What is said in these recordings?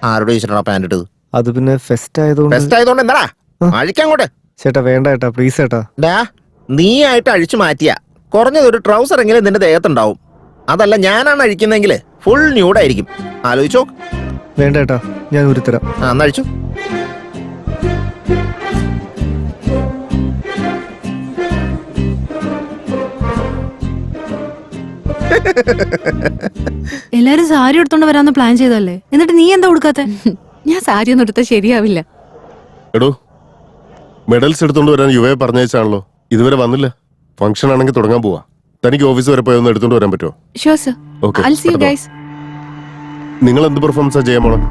ആരോട് ചോദിച്ചിട്ടാ പാന്റ് ഇട്ടത്? അത് പിന്നെ ഫെസ്റ്റ് ആയതുകൊണ്ട് എന്താ അഴിക്കങ്ങോട്ട്. ചേട്ടാ വേണ്ട ഏട്ടാ, പ്ലീസ് ഏട്ടാ. നീ ആയിട്ട് അഴിച്ചു മാറ്റിയ കുറഞ്ഞതൊരു ട്രൗസർ എങ്കിലും നിന്റെ ദേഹത്തുണ്ടാവും. അതല്ല ഞാനാണ് അഴിക്കുന്നെങ്കിൽ ഫുൾ ന്യൂഡായിരിക്കും. ആലോചിച്ചോ. വേണ്ട ഏട്ടാ, ഞാൻ ഉരുത്തരാം. അഴിച്ചു. എല്ലാരും സാരി എടുത്തോണ്ട് വരാന്ന് പ്ലാൻ ചെയ്തല്ലേ, എന്നിട്ട് നീ എന്താ കൊടുക്കാത്ത? ഞാൻ സാരി ഒന്നും എടുത്താൽ ശരിയാവില്ല. എടോ, മെഡൽസ് എടുത്തോണ്ട് വരാൻ യുവയെ പറഞ്ഞാണല്ലോ, ഇതുവരെ വന്നില്ല. ഫംഗ്ഷൻ ആണെങ്കിൽ തുടങ്ങാൻ പോവാ. തനിക്ക് ഓഫീസ് വരെ പോയി ഒന്ന് എടുത്തോണ്ട് വരാൻ പറ്റുമോ? Sure sir. I'll see you guys. നിങ്ങൾ എന്ത് പെർഫോമൻസാ ചെയ്യാൻ പോണം?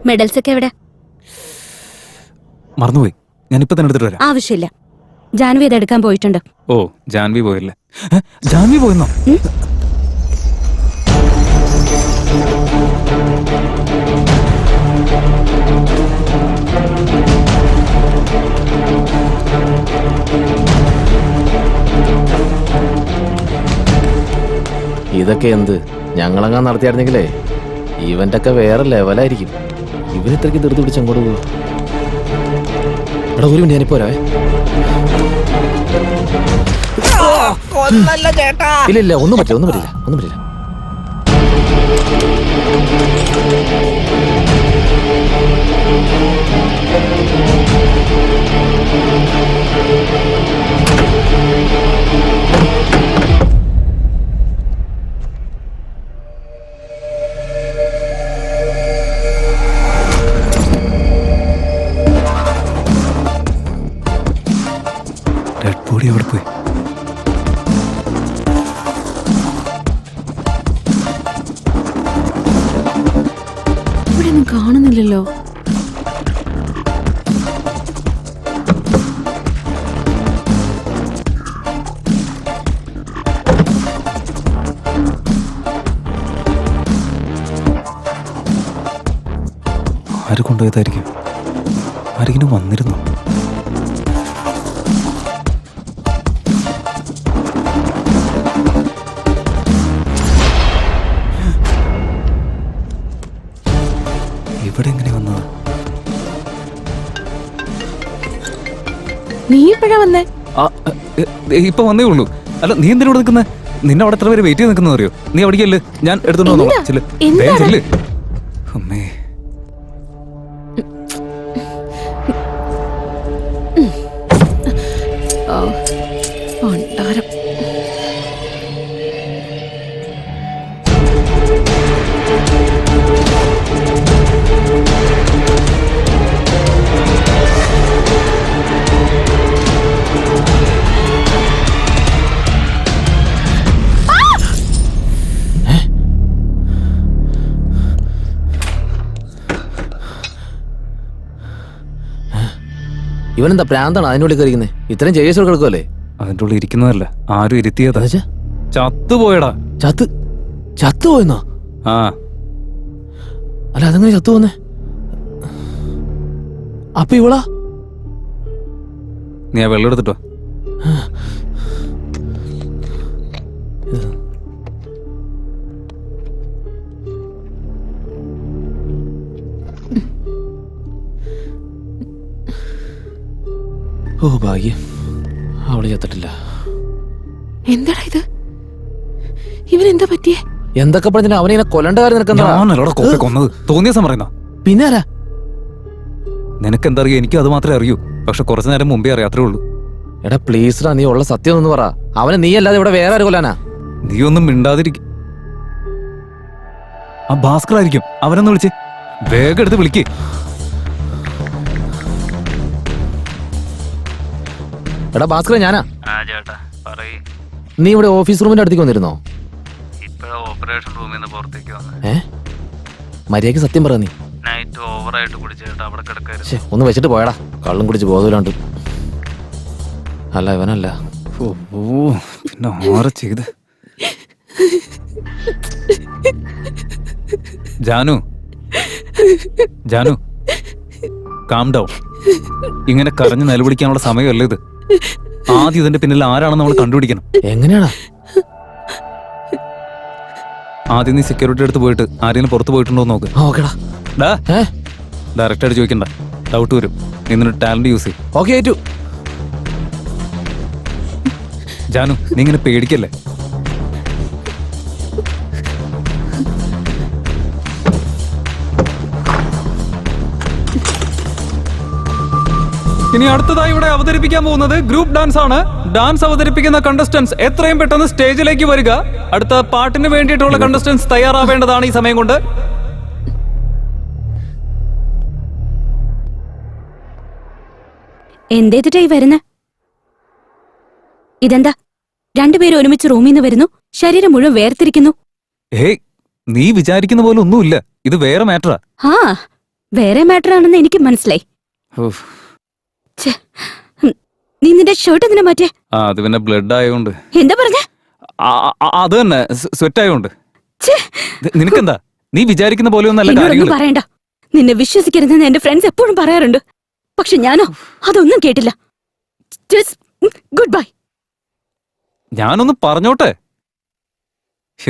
മെഡൽസ് ഒക്കെ എവിടെ? മറന്നുപോയി, ഞാനിപ്പോ തന്നെ എടുത്തിട്ട് വരാം. ആവശ്യമില്ല, ജാൻവി അത് എടുക്കാൻ പോയിട്ടുണ്ട്. ഓ, ജാൻവി പോയല്ലേ? ജാൻവി പോയെന്നോ? ഇതൊക്കെ എന്ത്? ഞങ്ങളങ്ങാൻ നടത്തിയായിരുന്നെങ്കിലേ ഇവന്റെ ഒക്കെ വേറെ ലെവലായിരിക്കും. ഇവനിത്രയ്ക്ക് ധൃതി പിടിച്ച് അങ്ങോട്ട് പോവാ. എടാ, ഒരു മിനിറ്റ്, ഞാനിപ്പോ വരാവേ. ഇല്ല, ഒന്നും പറ്റില്ല. ഡെഡ് ബോഡി എവിടെ പോയി? ഇവിടെ ഒന്നും കാണുന്നില്ലല്ലോ. ആര് കൊണ്ടുപോയതായിരിക്കും? ആരെങ്കിലും വന്നിരുന്നു? ഇവിടെ എങ്ങനെ വന്നത്? നീ ഇപ്പഴാ വന്നേ? ഇപ്പൊ വന്നേ ഉള്ളൂ. അല്ല, നീ എന്തിനാ ഇവിടെ നിൽക്കുന്നത്? നിന്നെ അവിടെ എത്ര പേര് വെയിറ്റ് ചെയ്ത് നിൽക്കുന്ന അറിയോ? നീ അവിടേക്കല്ലേ, ഞാൻ എടുത്തോണ്ട് വന്നോളാം. അമ്മേ, ഇവനെന്താ പ്രാന്താണ് അതിനുള്ളിൽ കയറിക്കുന്നത്? ഇത്രയും ജേഴ്സ് കിടക്കുമല്ലേ? അതിൻ്റെ ഉള്ളിൽ ഇരിക്കുന്നതല്ല, ആരും ഇരുത്തിയതാ. ചത്തുപോയടാ. ചത്തുപോയെന്നോ? ആ, അല്ല, അതെങ്ങനെ ചത്തുപോന്നെ? അപ്പൊ ഇവളാ? നീ ആ വെള്ളം എടുത്തിട്ടോ. ഓ ഭാഗ്യം, അവള് ചത്തിട്ടില്ല. എന്താടാ ഇത്? ഇവനെന്താ പറ്റിയേ? എന്തൊക്കെ പറഞ്ഞാൽ അവനെ കൊല്ലണ്ട കാര്യം നിനക്ക് കൊന്നത് തോന്നിയ സമയം പിന്നെ ആരാ? നിനക്ക് എന്താ അറിയാം? എനിക്ക് അത് മാത്രമേ അറിയൂ. പക്ഷെ കുറച്ചു നേരം മുമ്പേ അറിയാത്രേ ഉള്ളൂ. എടാ പ്ലീസ്ഡാ, നീ ഉള്ള സത്യം ഒന്ന് പറ. അവനെ നീ അല്ലാതെ ഇവിടെ വേറെ ആര് കൊല്ലാനാ? നീ ഒന്നും മിണ്ടാതിരിക്കും. ആ ഭാസ്കർ ആയിരിക്കും. അവനൊന്ന് വിളിച്ച് വേഗം എടുത്ത് വിളിക്കേ. എടാ ഭാസ്കർ, ഞാനാ. നീ ഇവിടെ ഓഫീസ് റൂമിന്റെ അടുത്തേക്ക് വന്നിരുന്നോ? ഓപ്പറേഷൻ റൂമിൽ നിന്ന് പുറത്തേക്ക് വന്നു. മര്യാദക്ക് സത്യം പറ. നീ നൈറ്റ് ഓവറായിട്ട് കുടിച്ചിട്ട് അവിടെ കിടക്കായിരുന്നു. ഒന്ന് വെച്ചിട്ട് പോയടാ, കള്ളും കുടിച്ച് ബോധമില്ലാണ്ട്. അല്ല ഇവനല്ല. ഓ പിന്നെ ആരെ ചെയ്ത്? Janu Janu calm down. ഇങ്ങനെ കരഞ്ഞ് നിലവിളിക്കാനുള്ള സമയമല്ല ഇത്. ആദ്യം ഇതിന്റെ പിന്നിൽ ആരാണെന്ന് നമ്മൾ കണ്ടുപിടിക്കണം. എങ്ങനെയാടാ? ആദ്യം നീ സെക്യൂരിറ്റി അടുത്ത് പോയിട്ട് ആരെങ്കിലും പുറത്ത് പോയിട്ടുണ്ടോ എന്ന് നോക്ക്. ഓക്കെടാ. ഡാ ഡയറക്റ്റ് ആയിട്ട് ചോദിക്കണ്ട, ഡൗട്ട് വരും. നിന്നൊരു ടാലന്റ് യൂസ് ചെയ്യും. ഓക്കെ ഏറ്റു. ജാനു നീ ഇങ്ങനെ പേടിക്കല്ലേ. ഇനി അടുത്തതായി ഇവിടെ അവതരിപ്പിക്കാൻ പോകുന്നത് ഗ്രൂപ്പ് ഡാൻസ് ആണ്. ഡാൻസ് അവതരിപ്പിക്കുന്ന കണ്ടസ്റ്റൻസ് എത്രയും പെട്ടെന്ന് സ്റ്റേജിലേക്ക് വരിക. അടുത്ത പാട്ടിന് വേണ്ടിയിട്ടുള്ള കണ്ടസ്റ്റൻസ് തയ്യാറാവേണ്ടതാണ് ഈ സമയം കൊണ്ട്. എന്തേതിട്ടായി വരുന്ന? ഇതെന്താ രണ്ടുപേരും ഒരുമിച്ച് റൂമിൽ നിന്ന് വരുന്നു, ശരീരം മുഴുവൻ വേർതിരിക്കുന്നു. ഹേയ് നീ വിചാരിക്കുന്ന പോലെ ഒന്നുമില്ല, ഇത് വേറെ മാറ്ററാ. ആ വേറെ മാറ്റർ ആണെന്ന് എനിക്ക് മനസ്സിലായി. ഛെ, നീ നിന്റെ ഷർട്ട് എന്തിനാ മാറ്റേ? അത് പിന്നെ ബ്ലഡ് ആയതുകൊണ്ട്. എന്താ പറഞ്ഞ? അത് തന്നെ സ്വെറ്റ് ആയതുകൊണ്ട്. നിനക്കെന്താ, നീ വിചാരിക്കുന്ന പോലെ ഒന്നല്ല എന്നോടൊന്നും കാര്യങ്ങൾ. പറയണ്ട. നിന്നെ വിശ്വസിക്കരുതെന്ന് എന്റെ ഫ്രണ്ട്സ് എപ്പോഴും പറയാറുണ്ട്. പക്ഷെ ഞാനോ അതൊന്നും കേട്ടില്ല. Good bye. ഞാനൊന്ന് പറഞ്ഞോട്ടെ.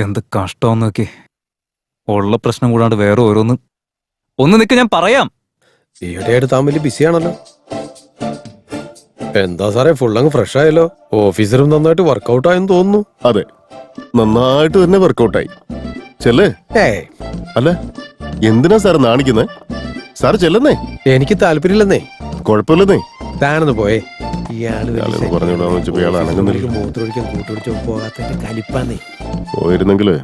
എന്ത് കഷ്ടമെന്ന് നോക്കി. ഉള്ള പ്രശ്നം കൂടാണ്ട് വേറെ ഓരോന്ന്. ഒന്ന് നിക്ക്, ഞാൻ പറയാം. ഈയിടെയായിട്ട് താൻ വലിയ ബിസിയാണല്ലോ. എന്താ സാറേ, ഫുൾ അങ്ങ് ഫ്രഷ് ആയല്ലോ. ഓഫീസറും നന്നായിട്ട് വർക്കൗട്ട് ആയെന്ന് തോന്നുന്നു. അതെ, നന്നായിട്ട് തന്നെ വർക്കൗട്ടായി. ചെല്ലേ. അല്ല എന്തിനാ സാർ നാണിക്കുന്നേ? സാർ ചെല്ലുന്നേ. എനിക്ക് താല്പര്യമില്ലെന്നേ. കുഴപ്പമില്ലെന്നേ. താനൊന്ന് പോയേ. പറഞ്ഞോടാന്ന് വെച്ചപ്പോ ഇയാൾ അനങ്ങുന്നില്ല. മൂത്രമൊഴിക്കാൻ കൂട്ടുപിടിച്ചോ പോകാത്തതിന്റെ കലിപ്പാന്നേ. പോയിരുന്നെങ്കില്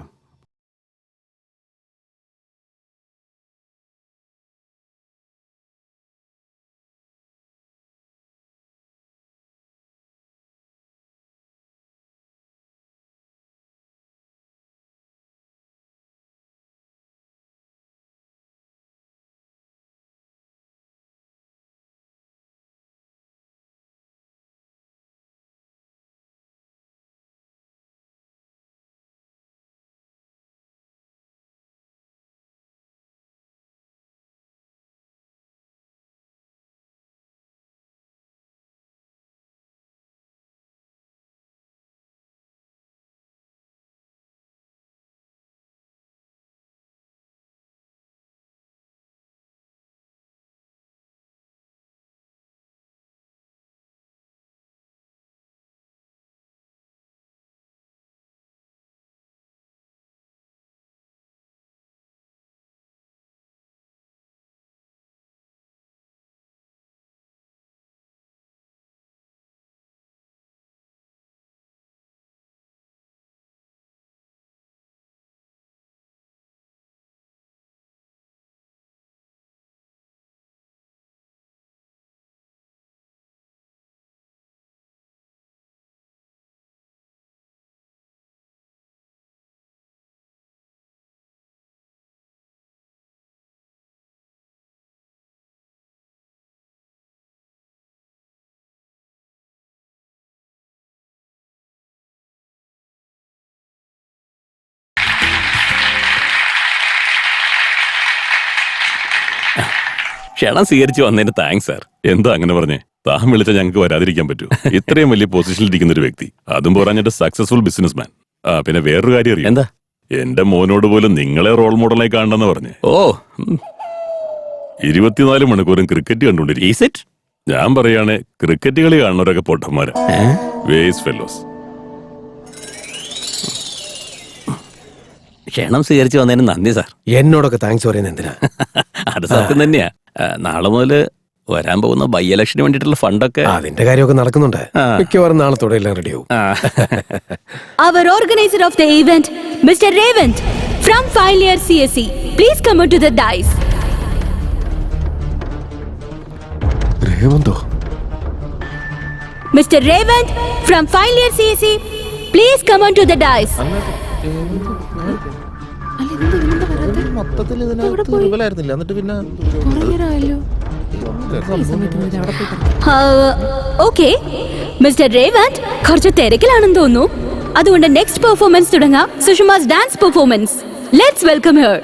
ക്ഷണം സ്വീകരിച്ചു വന്നതിന് താങ്ക്സ് സാർ. എന്താ അങ്ങനെ പറഞ്ഞേ? താൻ വിളിച്ച ഞങ്ങൾക്ക് വരാതിരിക്കാൻ പറ്റൂ? ഇത്രയും വലിയ പൊസിഷനിൽ ഇരിക്കുന്ന ഒരു വ്യക്തി, അതും പോരാഞ്ഞിട്ട് സക്സസ്ഫുൾ ബിസിനസ്മാൻ. പിന്നെ വേറൊരു കാര്യം അറിയാം. എന്താ? എന്റെ മോനോട് പോലും നിങ്ങളെ റോൾ മോഡലായി കാണണമെന്ന് പറഞ്ഞേ. 24 മണിക്കൂറും ക്രിക്കറ്റ് കണ്ടുകൊണ്ടിരിക്കും. ഞാൻ പറയാണ്, ക്രിക്കറ്റ് കളി കാണുന്നവരൊക്കെ പൊട്ടന്മാരാ, വേസ്റ്റ് ഫെല്ലോസ്. ക്ഷണം സ്വീകരിച്ചു വന്നതിന് നന്ദി സാർ. എന്നോടൊക്കെ താങ്ക്സ് പറയുന്നത് എന്തിനാ? അത് സത്യം തന്നെയാ. നാളെ മുതല് വരാൻ പോകുന്ന ബൈ ഇലക്ഷന് വേണ്ടിയിട്ടുള്ള ഫണ്ടൊക്കെ അതിന്റെ കാര്യമൊക്കെ നടക്കുന്നുണ്ട്. മിക്കവാറും നാളത്തോടെ എല്ലാം റെഡിയാവും. Our organizer of the event, Mr. Revant from Final Year CSE, please come on to the dais. രേവന്തോ? Mr. Revant from Final Year CSE, please come on to the dais. മൊത്തത്തിൽ ഇതിനകത്ത് റിവലായിരുന്നില്ല. എന്നിട്ട് പിന്നെ ഓക്കെ മിസ്റ്റർ രേവന്ത് കുറച്ച് തിരക്കിലാണെന്ന് തോന്നുന്നു. അതുകൊണ്ട് next performance തുടങ്ങാം. Sushma's dance performance. Let's welcome Har.